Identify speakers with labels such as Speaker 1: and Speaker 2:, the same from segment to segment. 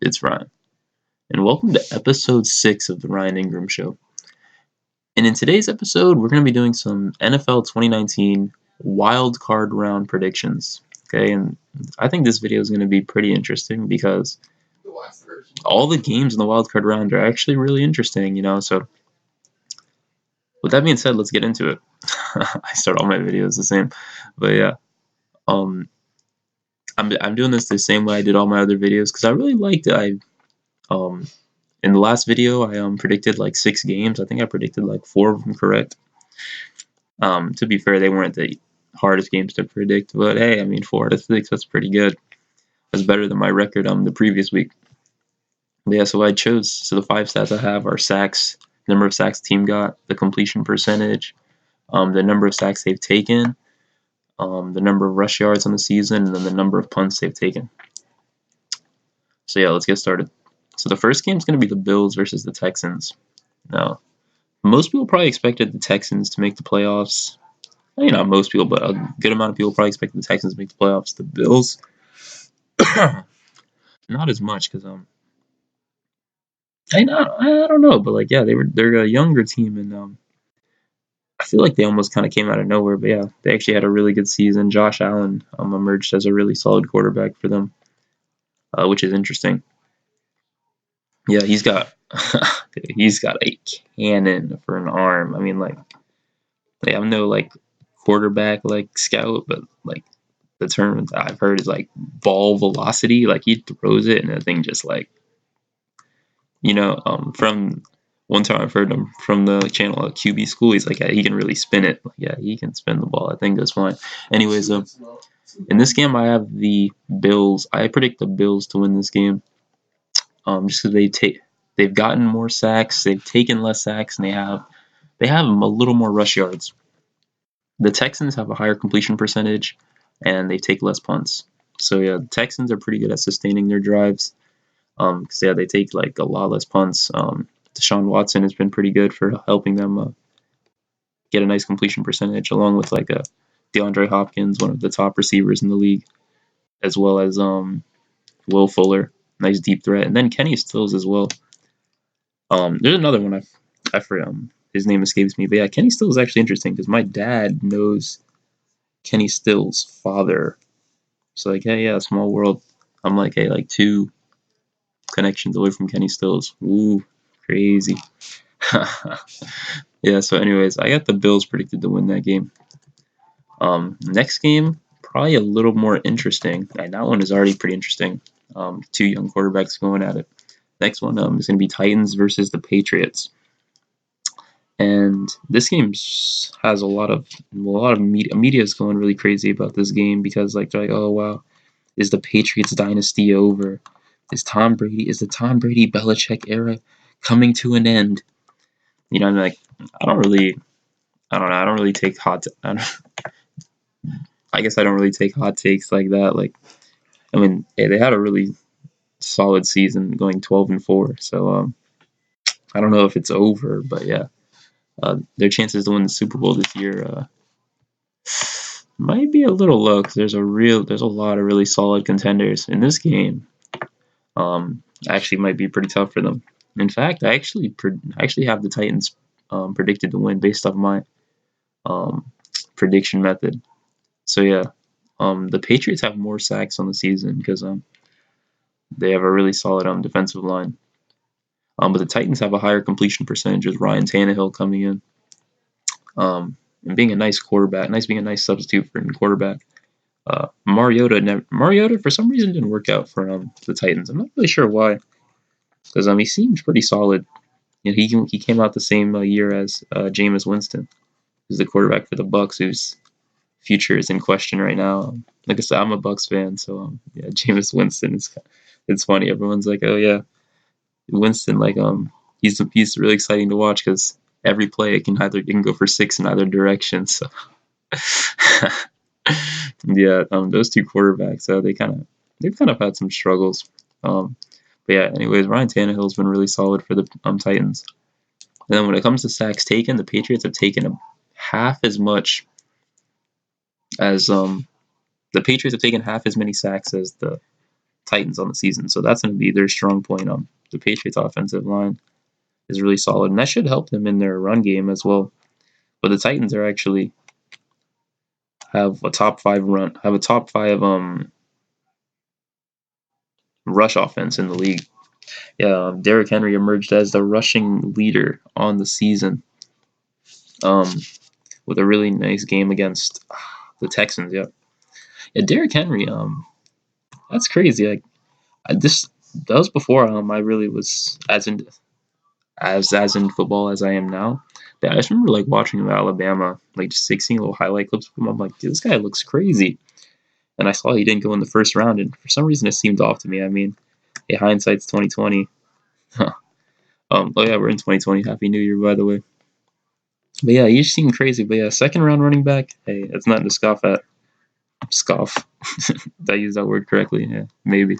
Speaker 1: It's Ryan, and welcome to episode 6 of the Ryan Ingraham Show. And in today's episode, we're going to be doing some NFL 2019 wildcard round predictions. Okay, and I think this video is going to be pretty interesting because all the games in the wildcard round are actually really interesting, So, with that being said, let's get into it. I start all my videos the same, but yeah, I'm doing this the same way I did all my other videos because I really liked it. In the last video, I predicted like 6 games. I think I predicted like 4 of them correct. To be fair, they weren't the hardest games to predict, but hey, 4 out of 6, that's pretty good. That's better than my record the previous week. But yeah, so the 5 stats I have are sacks, number of sacks team got, the completion percentage, the number of sacks they've taken, the number of rush yards on the season, and then the number of punts they've taken. So yeah, let's get started. So the first game is going to be the Bills versus the Texans. Now, most people probably expected the Texans to make the playoffs. Not most people, but a good amount of people probably expected the Texans to make the playoffs. The Bills, not as much because I don't know, but they're a younger team, and I feel like they almost kind of came out of nowhere. But yeah, they actually had a really good season. Josh Allen emerged as a really solid quarterback for them, which is interesting. Yeah, he's got a cannon for an arm. I'm no quarterback scout, but the term I've heard is ball velocity. He throws it and the thing just from one time I've heard him from the channel QB School. He's yeah, he can really spin it. He can spin the ball. I think that's fine. Anyways, in this game I have the Bills. I predict the Bills to win this game. Just because they've gotten more sacks, they've taken less sacks, and they have a little more rush yards. The Texans have a higher completion percentage, and they take less punts. So yeah, the Texans are pretty good at sustaining their drives. Because they take a lot less punts. Deshaun Watson has been pretty good for helping them get a nice completion percentage, along with a DeAndre Hopkins, one of the top receivers in the league, as well as Will Fuller. Nice deep threat, and then Kenny Stills as well. There's another one I forget. His name escapes me, but yeah, Kenny Stills is actually interesting because my dad knows Kenny Stills' father. So hey, yeah, small world. I'm hey, 2 connections away from Kenny Stills. Ooh, crazy. Yeah. So anyways, I got the Bills predicted to win that game. Next game probably a little more interesting, and that one is already pretty interesting. 2 young quarterbacks going at it. Next one is going to be Titans versus the Patriots, and this game has a lot of media is going really crazy about this game because they're oh wow, is the Patriots dynasty over? Is the Tom Brady Belichick era coming to an end? I don't really take I guess I don't really take hot takes like that. Hey, they had a really solid season going 12-4. So I don't know if it's over, but yeah, their chances to win the Super Bowl this year might be a little low because there's a lot of really solid contenders in this game. Actually might be pretty tough for them. In fact, I actually have the Titans predicted to win based off my prediction method. So yeah, the Patriots have more sacks on the season because they have a really solid defensive line. But the Titans have a higher completion percentage with Ryan Tannehill coming in, and being a nice quarterback, being a nice substitute for a quarterback. Mariota for some reason didn't work out for the Titans. I'm not really sure why, because he seems pretty solid. He came out the same year as Jameis Winston, who's the quarterback for the Bucs, whose future is in question right now. Like I said, I'm a Bucs fan, so yeah, Jameis Winston it's funny. Everyone's oh yeah, Winston he's really exciting to watch because every play it can go for 6 in either direction. So yeah, those 2 quarterbacks they've kind of had some struggles. But yeah, anyways, Ryan Tannehill's been really solid for the Titans. And then when it comes to sacks taken, the Patriots have taken half as much as the Patriots have taken half as many sacks as the Titans on the season, so that's going to be their strong point. The Patriots' offensive line is really solid, and that should help them in their run game as well. But the Titans are actually have a top five rush offense in the league. Yeah, Derrick Henry emerged as the rushing leader on the season, with a really nice game against the Texans. Yeah, Derrick Henry. That's crazy. Like that was before I really was as in football as I am now. But I just remember like watching him at Alabama, like just like, seeing little highlight clips of him. I'm like, dude, this guy looks crazy. And I saw he didn't go in the first round, and for some reason it seemed off to me. I mean, hey, hindsight's 2020. Huh. Oh yeah, we're in 2020. Happy New Year, by the way. But yeah, he just seemed crazy. But yeah, second round running back. Hey, that's nothing to scoff at. Scoff. Did I use that word correctly? Yeah, maybe.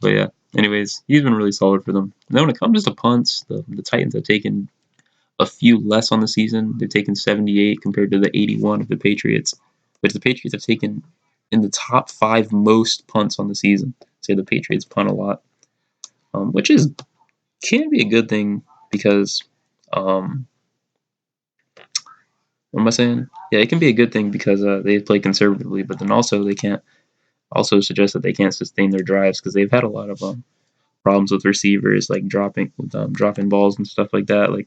Speaker 1: But yeah, anyways, he's been really solid for them. And then when it comes to punts, the Titans have taken a few less on the season. They've taken 78 compared to the 81 of the Patriots. But the Patriots have taken in the top 5 most punts on the season. Say the Patriots punt a lot, which can be a good thing because what am I saying? Yeah, it can be a good thing because they play conservatively, but then also they can't also suggest that they can't sustain their drives because they've had a lot of problems with receivers like dropping balls and stuff like that. Like,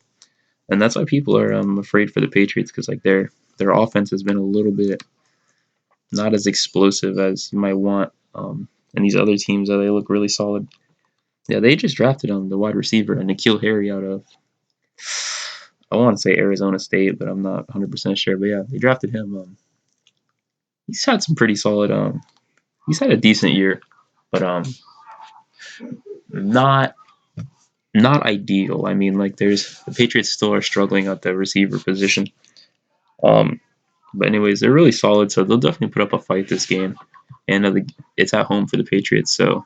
Speaker 1: and that's why people are afraid for the Patriots because like their offense has been a little bit not as explosive as you might want. And these other teams, they look really solid. Yeah, they just drafted the wide receiver, N'Keal Harry out of, I want to say Arizona State, but I'm not 100% sure. But yeah, they drafted him. He's had some pretty solid. He's had a decent year, but not ideal. I mean, like the Patriots still are struggling at the receiver position. But anyways, they're really solid, so they'll definitely put up a fight this game. And it's at home for the Patriots, so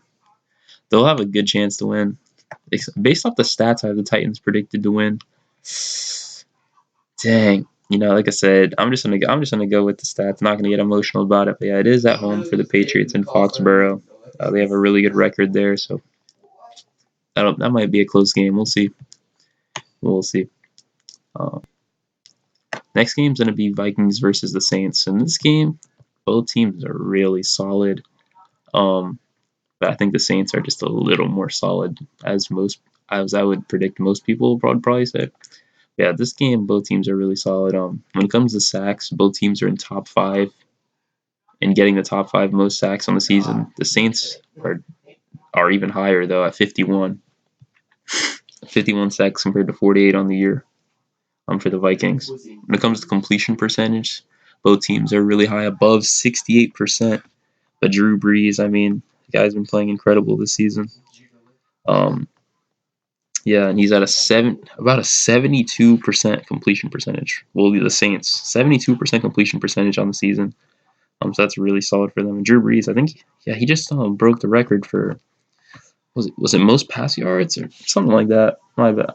Speaker 1: they'll have a good chance to win. Based off the stats, I have the Titans predicted to win. Dang, like I said, I'm just gonna go with the stats. Not gonna get emotional about it, but yeah, it is at home for the Patriots in Foxborough. They have a really good record there, so that might be a close game. We'll see. We'll see. Next game's gonna be Vikings versus the Saints. In this game, both teams are really solid. But I think the Saints are just a little more solid as I would predict most people would probably say. Yeah, this game, both teams are really solid. When it comes to sacks, both teams are in top 5 and getting the top 5 most sacks on the season. The Saints are even higher though at 51. 51 sacks compared to 48 on the year for the Vikings. When it comes to completion percentage, both teams are really high, above 68%. But Drew Brees, I mean, the guy's been playing incredible this season. Yeah, and he's at about a 72% completion percentage. Will be the Saints 72% completion percentage on the season. So that's really solid for them. And Drew Brees, I think, yeah, he just broke the record for was it most pass yards or something like that. My bad.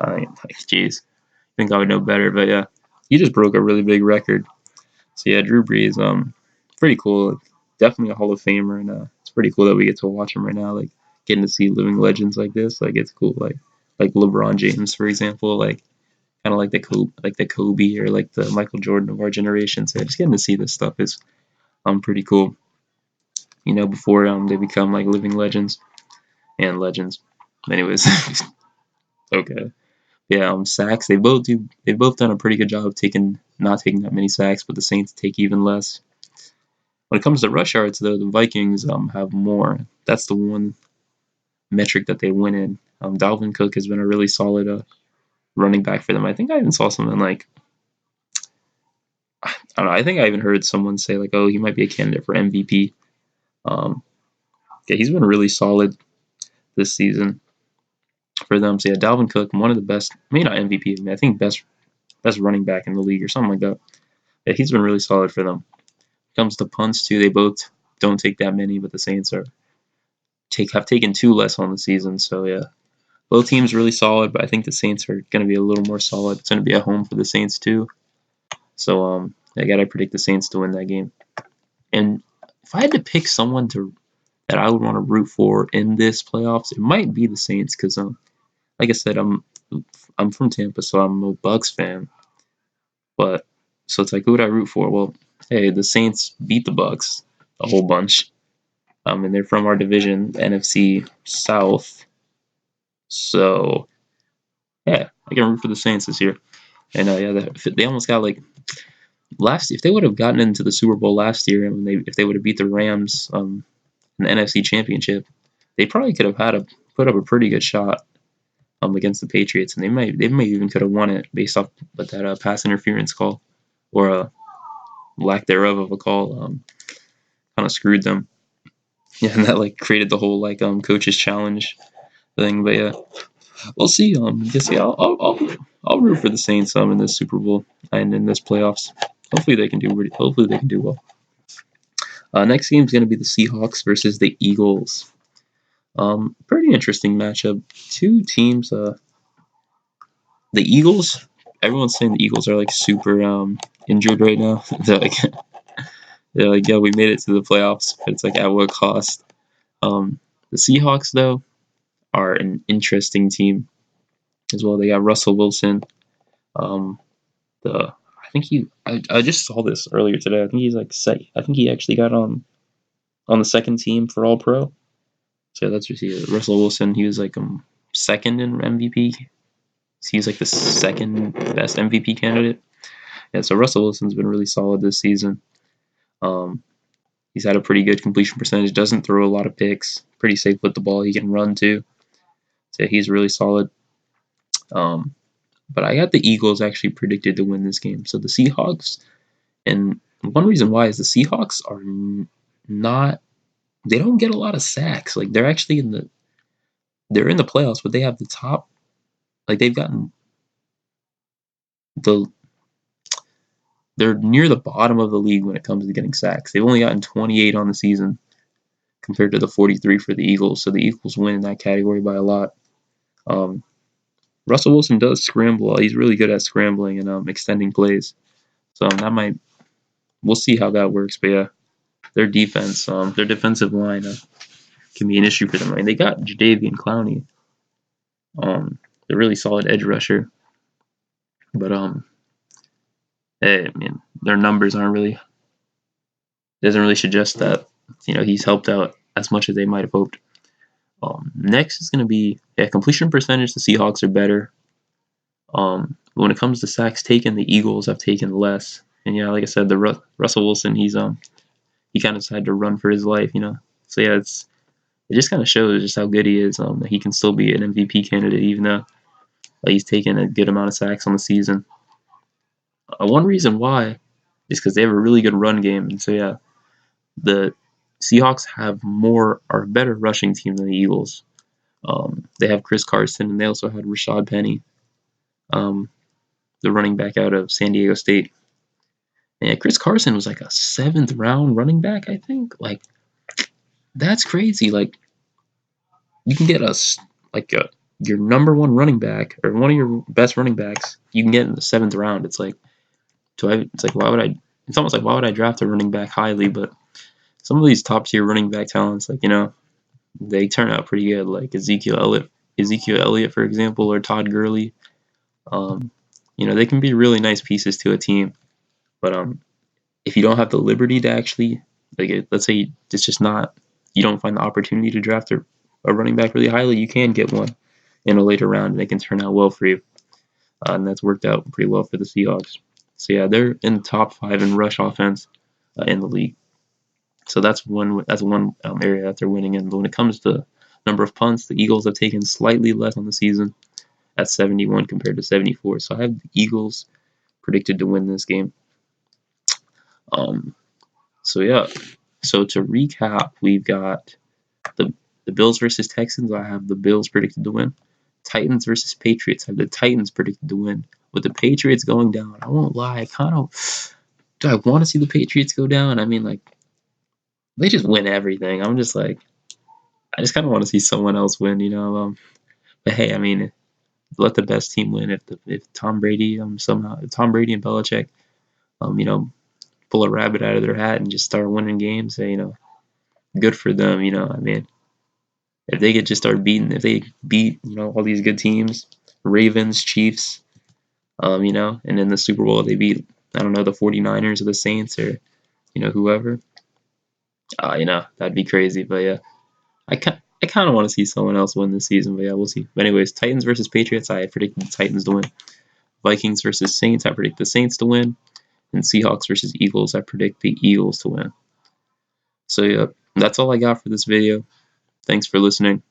Speaker 1: Jeez, I think I would know better, but yeah, he just broke a really big record. So yeah, Drew Brees, pretty cool. Definitely a Hall of Famer, and it's pretty cool that we get to watch him right now. Like getting to see living legends like this, like it's cool. Like LeBron James, for example, like kind of like the Kobe or like the Michael Jordan of our generation. So just getting to see this stuff is pretty cool. Before they become like living legends and legends. Anyways, okay. Yeah, sacks. They've both done a pretty good job of not taking that many sacks, but the Saints take even less. When it comes to rush yards, though, the Vikings have more. That's the one metric that they win in. Dalvin Cook has been a really solid running back for them. I think I even saw something like, I don't know, I think I even heard someone say like, oh, he might be a candidate for MVP. Yeah, he's been really solid this season for them. So yeah, Dalvin Cook, one of the best, maybe not MVP, I think best running back in the league or something like that. Yeah, he's been really solid for them. When it comes to punts too, they both don't take that many, but the Saints have taken 2 less on the season. So yeah, both teams really solid, but I think the Saints are going to be a little more solid. It's going to be at home for the Saints too. So I gotta predict the Saints to win that game. And if I had to pick someone to that I would want to root for in this playoffs, it might be the Saints because like I said, I'm from Tampa, so I'm a Bucks fan. But so it's like, who would I root for? Well, hey, the Saints beat the Bucks a whole bunch. And they're from our division, NFC South. So yeah, I can root for the Saints this year. And yeah, they almost got like if they would have gotten into the Super Bowl last year, and if they would have beat the Rams in the NFC Championship, they probably could have put up a pretty good shot against the Patriots, and they may even could have won it based off but that pass interference call or a lack thereof of a call kind of screwed them. Yeah, and that like created the whole like coaches challenge thing. But yeah, we'll see. Just yeah, I'll root for the Saints in this Super Bowl and in this playoffs. Hopefully they can do well. Next game is going to be the Seahawks versus the Eagles. Pretty interesting matchup. Two teams. The Eagles. Everyone's saying the Eagles are like super injured right now. They're like, yeah, we made it to the playoffs, but it's like at what cost? The Seahawks though are an interesting team as well. They got Russell Wilson. I just saw this earlier today. I think he's like I think he actually got on the second team for All Pro. So let's just see. Russell Wilson, he was like second in MVP. So he's like the second best MVP candidate. Yeah, so Russell Wilson's been really solid this season. He's had a pretty good completion percentage. Doesn't throw a lot of picks. Pretty safe with the ball. He can run too. So he's really solid. But I got the Eagles actually predicted to win this game. So the Seahawks, and one reason why is the Seahawks are not. They don't get a lot of sacks. Like they're actually in the playoffs, but they have the top. Like they've gotten they're near the bottom of the league when it comes to getting sacks. They've only gotten 28 on the season compared to the 43 for the Eagles. So the Eagles win in that category by a lot. Russell Wilson does scramble. He's really good at scrambling and extending plays. So we'll see how that works. But yeah, their defense, their defensive line can be an issue for them. I mean, they got Jadeveon Clowney. They're really solid edge rusher. But hey, I mean, their numbers doesn't really suggest that he's helped out as much as they might have hoped. Next is going to be completion percentage. The Seahawks are better. When it comes to sacks taken, the Eagles have taken less. And yeah, like I said, the Russell Wilson, he kind of decided to run for his life, So yeah, it just kind of shows just how good he is. That he can still be an MVP candidate even though he's taken a good amount of sacks on the season. One reason why is because they have a really good run game, and so yeah, the Seahawks are a better rushing team than the Eagles. They have Chris Carson, and they also had Rashad Penny, the running back out of San Diego State. And Chris Carson was like a 7th round running back, I think. Like that's crazy. Like you can get your number one running back or one of your best running backs. You can get in the 7th round. It's like, why would I? It's almost like why would I draft a running back highly? But some of these top tier running back talents, they turn out pretty good. Like Ezekiel Elliott, for example, or Todd Gurley. They can be really nice pieces to a team. But if you don't have the liberty to actually, let's say it's just not, you don't find the opportunity to draft a running back really highly, you can get one in a later round, and they can turn out well for you. And that's worked out pretty well for the Seahawks. So yeah, they're in the top 5 in rush offense in the league. So that's one area that they're winning in. But when it comes to number of punts, the Eagles have taken slightly less on the season at 71 compared to 74. So I have the Eagles predicted to win this game. So yeah. So to recap, we've got the Bills versus Texans. I have the Bills predicted to win. Titans versus Patriots. I have the Titans predicted to win. With the Patriots going down, I won't lie. Do I want to see the Patriots go down? I mean, they just win everything. I'm just I just kind of want to see someone else win, But hey, I mean, let the best team win. If Tom Brady if Tom Brady and Belichick, pull a rabbit out of their hat and just start winning games, good for them. You know, I mean, if they could just start beating, if they beat, you know, all these good teams, Ravens, Chiefs, you know, and in the Super Bowl they beat, I don't know, the 49ers or the Saints or, you know, whoever. You know, that'd be crazy. But yeah, I kind of want to see someone else win this season. But yeah, we'll see. But anyways, Titans versus Patriots. I predict the Titans to win. Vikings versus Saints. I predict the Saints to win. And Seahawks versus Eagles. I predict the Eagles to win. So yeah, that's all I got for this video. Thanks for listening,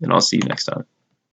Speaker 1: and I'll see you next time.